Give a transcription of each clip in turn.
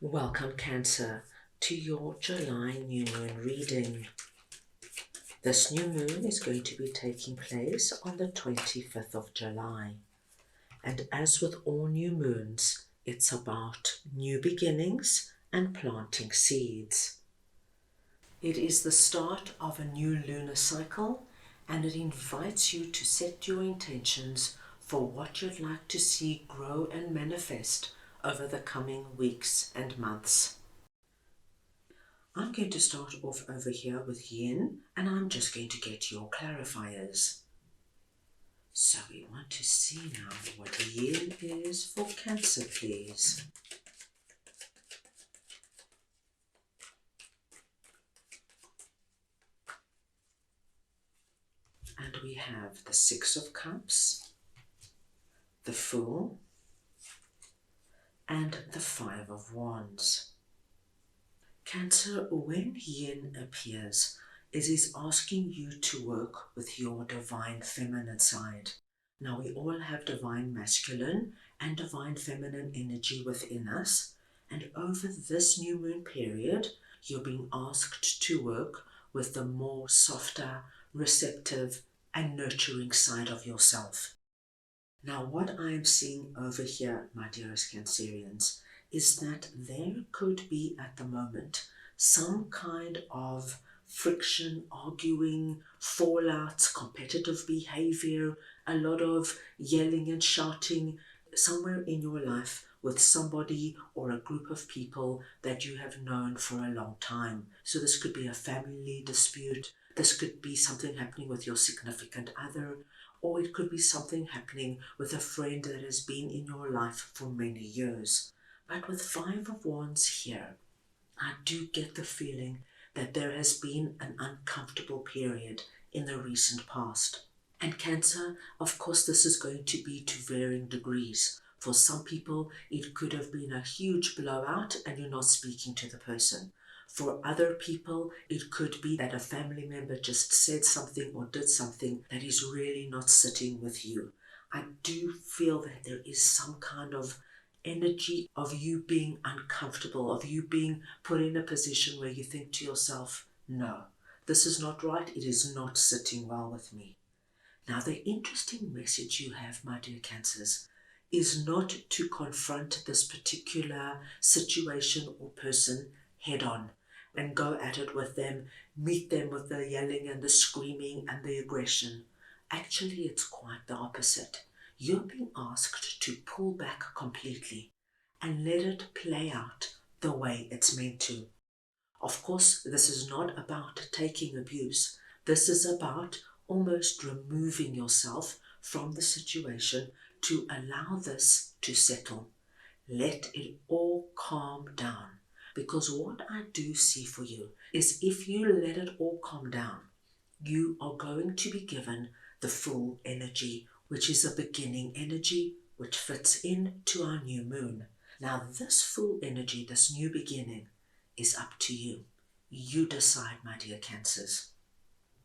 Welcome, Cancer, to your July new moon reading. This new moon is going to be taking place on the 25th of July. And as with all new moons, it's about new beginnings and planting seeds. It is the start of a new lunar cycle, and it invites you to set your intentions for what you'd like to see grow and manifest over the coming weeks and months. I'm going to start off over here with yin, and I'm just going to get your clarifiers. So we want to see now what yin is for Cancer, please. And we have the Six of Cups, the Fool, and the Five of Wands. Cancer, when yin appears, it is asking you to work with your divine feminine side. Now, we all have divine masculine and divine feminine energy within us, and over this new moon period, you're being asked to work with the more softer, receptive, and nurturing side of yourself. Now, what I am seeing over here, my dearest Cancerians, is that there could be at the moment some kind of friction, arguing, fallouts, competitive behavior, a lot of yelling and shouting somewhere in your life with somebody or a group of people that you have known for a long time. So this could be a family dispute, this could be something happening with your significant other, or it could be something happening with a friend that has been in your life for many years. But with Five of Wands here, I do get the feeling that there has been an uncomfortable period in the recent past. And Cancer, of course, this is going to be to varying degrees. For some people, it could have been a huge blowout and you're not speaking to the person. For other people, it could be that a family member just said something or did something that is really not sitting with you. I do feel that there is some kind of energy of you being uncomfortable, of you being put in a position where you think to yourself, no, this is not right, it is not sitting well with me. Now, the interesting message you have, my dear Cancers, is not to confront this particular situation or person head on and go at it with them, meet them with the yelling and the screaming and the aggression. Actually, it's quite the opposite. You're being asked to pull back completely and let it play out the way it's meant to. Of course, this is not about taking abuse. This is about almost removing yourself from the situation to allow this to settle. Let it all calm down. Because what I do see for you is if you let it all calm down, you are going to be given the full energy, which is a beginning energy, which fits into our new moon. Now, this full energy, this new beginning, is up to you. You decide, my dear Cancers.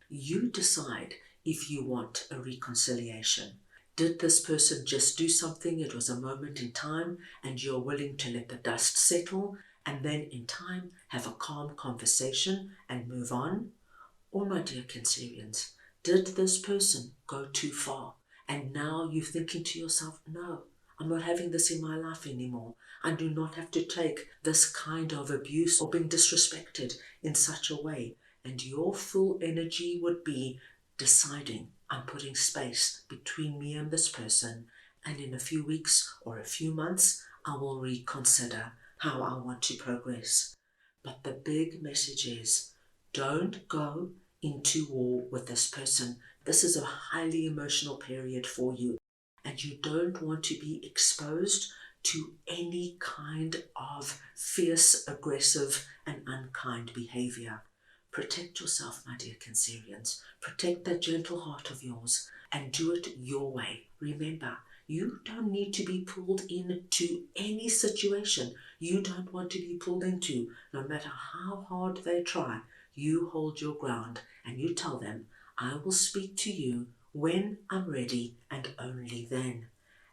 You decide if you want a reconciliation. Did this person just do something? It was a moment in time and you're willing to let the dust settle and then in time have a calm conversation and move on? Or, my dear Cancerians, did this person go too far and now you're thinking to yourself, no, I'm not having this in my life anymore. I do not have to take this kind of abuse or being disrespected in such a way. And your full energy would be deciding, I'm putting space between me and this person, and in a few weeks or a few months, I will reconsider how I want to progress. But the big message is, don't go into war with this person. This is a highly emotional period for you, and you don't want to be exposed to any kind of fierce, aggressive, and unkind behavior. Protect yourself, my dear Cancerians. Protect that gentle heart of yours and do it your way. Remember, you don't need to be pulled into any situation you don't want to be pulled into. No matter how hard they try, you hold your ground and you tell them, I will speak to you when I'm ready and only then.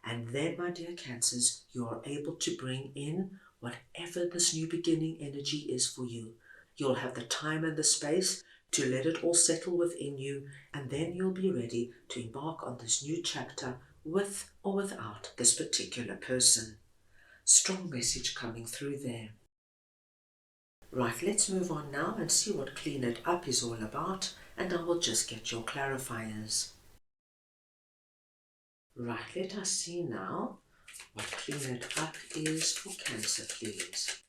And then, my dear Cancers, you are able to bring in whatever this new beginning energy is for you. You'll have the time and the space to let it all settle within you, and then you'll be ready to embark on this new chapter with or without this particular person. Strong message coming through there. Right, let's move on now and see what Clean It Up is all about, and I will just get your clarifiers. Right, let us see now what Clean It Up is for Cancer, please.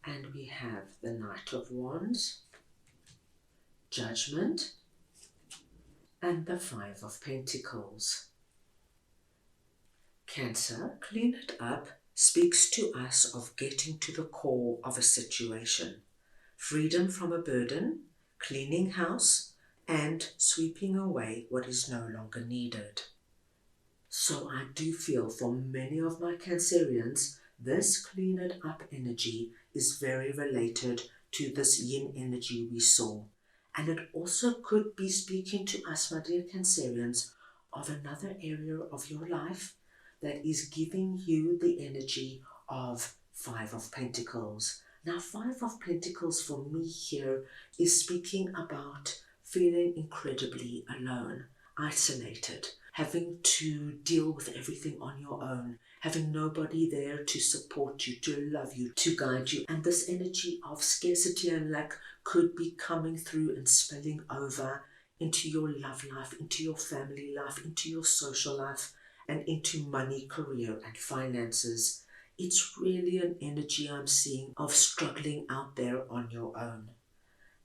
And we have the Knight of Wands, Judgment, and the Five of Pentacles. Cancer, Clean It Up speaks to us of getting to the core of a situation. Freedom from a burden, cleaning house, and sweeping away what is no longer needed. So I do feel for many of my Cancerians, this Clean It Up energy is very related to this yin energy we saw. And it also could be speaking to us, my dear Cancerians, of another area of your life that is giving you the energy of Five of Pentacles. Now, Five of Pentacles for me here is speaking about feeling incredibly alone, isolated, having to deal with everything on your own, having nobody there to support you, to love you, to guide you. And this energy of scarcity and lack could be coming through and spilling over into your love life, into your family life, into your social life, and into money, career, and finances. It's really an energy I'm seeing of struggling out there on your own.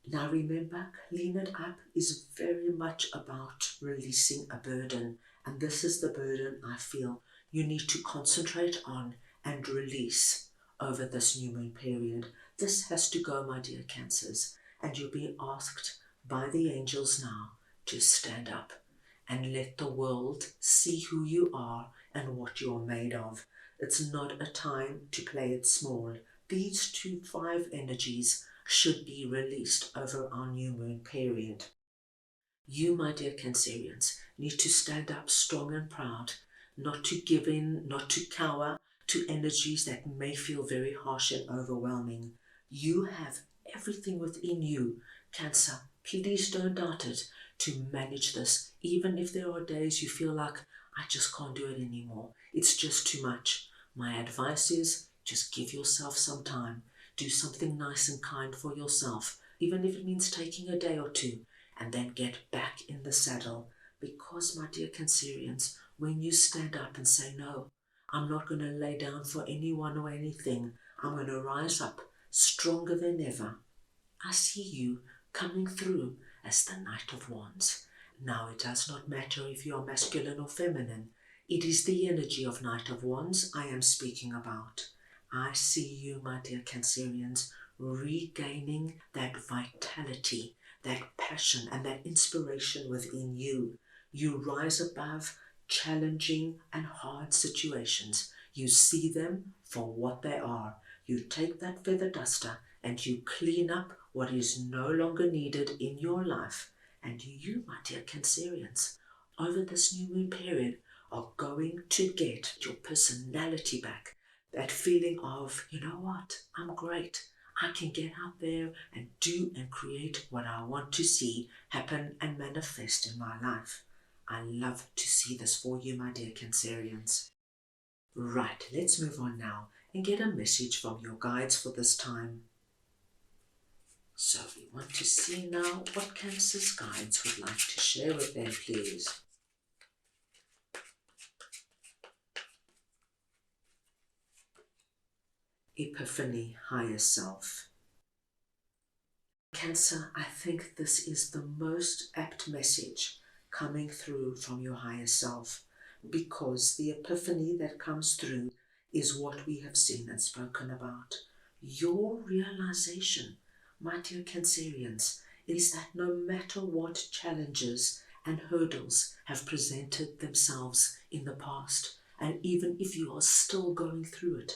Now remember, Clean It Up is very much about releasing a burden, and this is the burden I feel you need to concentrate on and release over this new moon period. This has to go, my dear Cancers, and you're being asked by the angels now to stand up and let the world see who you are and what you're made of. It's not a time to play it small. These 2-5 energies should be released over our new moon period. You, my dear Cancerians, need to stand up strong and proud, not to give in, not to cower to energies that may feel very harsh and overwhelming. You have everything within you, Cancer. Please don't doubt it, to manage this, even if there are days you feel like, I just can't do it anymore. It's just too much. My advice is just give yourself some time. Do something nice and kind for yourself, even if it means taking a day or two, and then get back in the saddle. Because, my dear Cancerians, when you stand up and say, no, I'm not going to lay down for anyone or anything, I'm going to rise up stronger than ever, I see you coming through as the Knight of Wands. Now, it does not matter if you are masculine or feminine. It is the energy of Knight of Wands I am speaking about. I see you, my dear Cancerians, regaining that vitality, that passion, and that inspiration within you. You rise above challenging and hard situations. You see them for what they are. You take that feather duster and you clean up what is no longer needed in your life. And you, my dear Cancerians, over this new moon period, are going to get your personality back. That feeling of, you know what, I'm great. I can get out there and do and create what I want to see happen and manifest in my life. I love to see this for you, my dear Cancerians. Right, let's move on now and get a message from your guides for this time. So we want to see now what Cancer's guides would like to share with them, please. Epiphany, higher self. Cancer, I think this is the most apt message coming through from your higher self, because the epiphany that comes through is what we have seen and spoken about. Your realization, my dear Cancerians, is that no matter what challenges and hurdles have presented themselves in the past, and even if you are still going through it,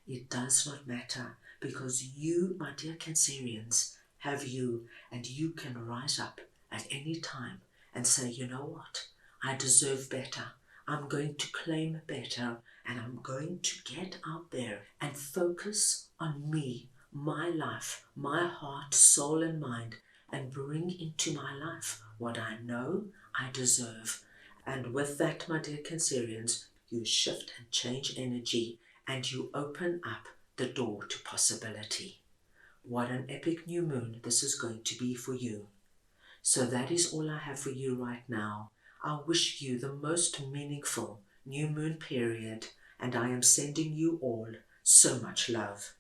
it does not matter, because you, my dear Cancerians, have you, and you can rise up at any time and say, you know what, I deserve better. I'm going to claim better, and I'm going to get out there and focus on me, my life, my heart, soul, and mind, and bring into my life what I know I deserve. And with that, my dear Cancerians, you shift and change energy, and you open up the door to possibility. What an epic new moon this is going to be for you. So that is all I have for you right now. I wish you the most meaningful new moon period, and I am sending you all so much love.